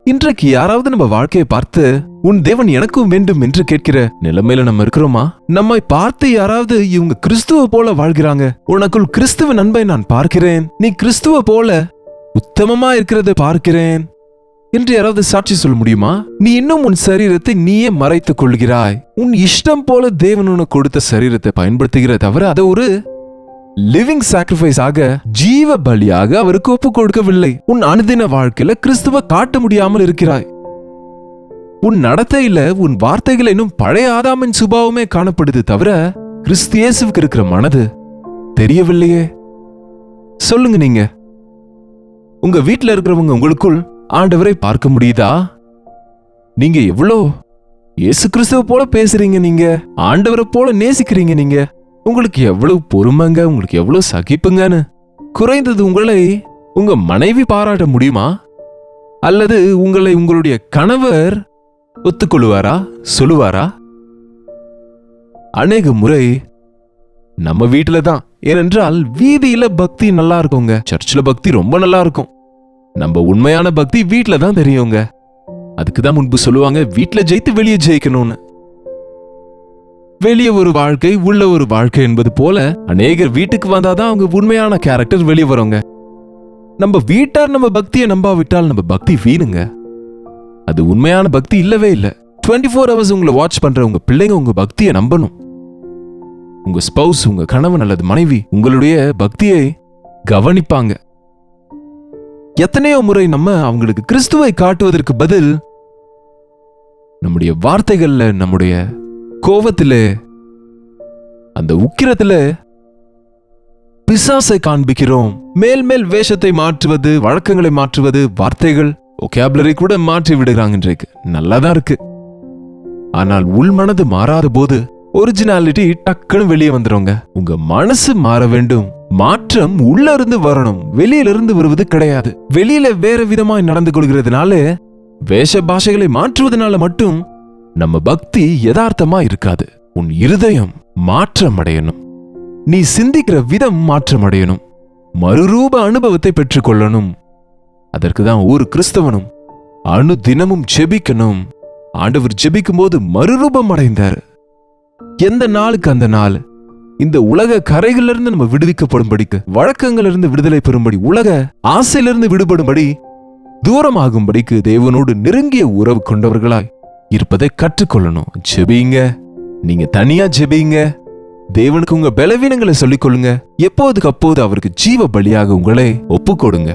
இன்றைக்கு யாராவது நம்ம வாழ்க்கையை பார்த்து உன் தேவன் எனக்கும் வேண்டும் என்று கேட்கிற நிலைமையில நம்ம இருக்கிறோமா? நம்மை பார்த்து யாராவது இவங்க கிறிஸ்துவ போல வாழ்கிறாங்க, உனக்குள் கிறிஸ்துவ அன்பை நான் பார்க்கிறேன், நீ கிறிஸ்துவ போல உத்தமமா இருக்கிறத பார்க்கிறேன் என்று யாராவது சாட்சி சொல்ல முடியுமா? நீ இன்னும் உன் சரீரத்தை நீயே மறைத்துக் கொள்கிறாய். உன் இஷ்டம் போல தேவன் உனக்கு கொடுத்த சரீரத்தை பயன்படுத்துகிற தவிர அதை ஒரு லிவிங் சாக்ரிஃபைஸ் ஆக, ஜீவ பலியாக அவருக்கு ஒப்பு கொடுக்கவில்லை. உன் அனுதின வாழ்க்கையில கிறிஸ்துவ காட்ட முடியாமல் இருக்கிறாய். உன் நடத்தையில உன் வார்த்தைகள் இன்னும் பழைய ஆதாமின் சுபாவமே காணப்படுது தவிர கிறிஸ்து இயேசுவுக்கு இருக்கிற மனது தெரியவில்லையே. சொல்லுங்க, நீங்க உங்க வீட்டுல இருக்கிறவங்க உங்களுக்குள் ஆண்டவரை பார்க்க முடியுதா? நீங்க எவ்வளோ இயேசு கிறிஸ்துவ போல பேசுறீங்க, நீங்க ஆண்டவரை போல நேசிக்கிறீங்க, நீங்க உங்களுக்கு எவ்வளவு பொறுமைங்க, உங்களுக்கு எவ்வளவு சகிப்புங்கன்னு குறைந்தது உங்களை உங்க மனைவி பாராட்ட முடியுமா? அல்லது உங்களை உங்களுடைய கணவர் ஒத்துக்கொள்வாரா, சொல்லுவாரா? அநேக முறை நம்ம வீட்டுல தான். ஏனென்றால் வீதியில பக்தி நல்லா இருக்குங்க, சர்ச்சில் பக்தி ரொம்ப நல்லா இருக்கும். நம்ம உண்மையான பக்தி வீட்டுல தான் தெரியுங்க. அதுக்குதான் முன்பு சொல்லுவாங்க, வீட்டுல ஜெயித்து வெளியே ஜெயிக்கணும்னு. வெளியே ஒரு வாழ்க்கை உள்ள ஒரு வாழ்க்கை என்பது போல அநேகர் வீட்டுக்கு வந்தாதான் அவங்க உண்மையான கேரக்டர் வெளியே வருங்க. நம்ம வீட்டார் நம்ம பக்தியை நம்பாவிட்டால் நம்ம பக்தி வீணுங்க. அது உண்மையான பக்தி இல்லவே இல்லை. 24 hours உங்களை வாட்ச் பண்ற உங்க பிள்ளைங்க உங்க பக்தியை நம்பணும். உங்க ஸ்பௌஸ், உங்க கணவன் அல்லது மனைவி உங்களுடைய பக்தியை கவனிப்பாங்க. எத்தனையோ முறை நம்ம அவங்களுக்கு கிறிஸ்துவை காட்டுவதற்கு பதில் நம்முடைய வார்த்தைகள்ல, நம்முடைய கோபத்திலே, அந்த உக்கிரத்துல பிசாசை காண்பிக்கிறோம். மேல் மேல் வேஷத்தை மாற்றுவது, வழக்கங்களை மாற்றுவது, வார்த்தைகள் ஒகேபுலரி கூட மாற்றி விடுகிறாங்க. இன்றைக்கு நல்லாதான் இருக்கு. ஆனால் உள் மனது மாறாத போது ஒரிஜினாலிட்டி டக்குன்னு வெளியே வந்துருங்க. உங்க மனசு மாற வேண்டும். மாற்றம் உள்ள இருந்து வரணும், வெளியில இருந்து வருவது கிடையாது. வெளியில வேற விதமாய் நடந்து கொள்கிறதுனால, வேஷ பாஷைகளை மாற்றுவதனால மட்டும் நம்ம பக்தி யதார்த்தமா இருக்காது. உன் இருதயம் மாற்றம் அடையணும். நீ சிந்திக்கிற விதம் மாற்றம் அடையணும். மறுரூப அனுபவத்தை பெற்றுக் கொள்ளணும். அதற்குதான் ஒரு கிறிஸ்தவனும் அணு தினமும் ஜெபிக்கணும். ஆண்டவர் ஜெபிக்கும் போது மறுரூபம் அடைந்தார். எந்த நாளுக்கு அந்த நாள் இந்த உலக கரைகளிலிருந்து நம்ம விடுவிக்கப்படும்படிக்கு, வழக்கங்களிலிருந்து விடுதலை பெறும்படி, உலக ஆசையிலிருந்து விடுபடும்படி, தூரமாகும்படிக்கு தேவனோடு நெருங்கிய உறவு கொண்டவர்களாய் இருப்பதை கற்றுக்கொள்ளணும். ஜெபிங்க. நீங்க தனியா ஜெபிங்க. தேவனுக்கு உங்க பலவீனங்களை சொல்லிக் கொள்ளுங்க. எப்போதுக்கு அப்போது அவருக்கு ஜீவ பலியாக உங்களை ஒப்புக்கொடுங்க.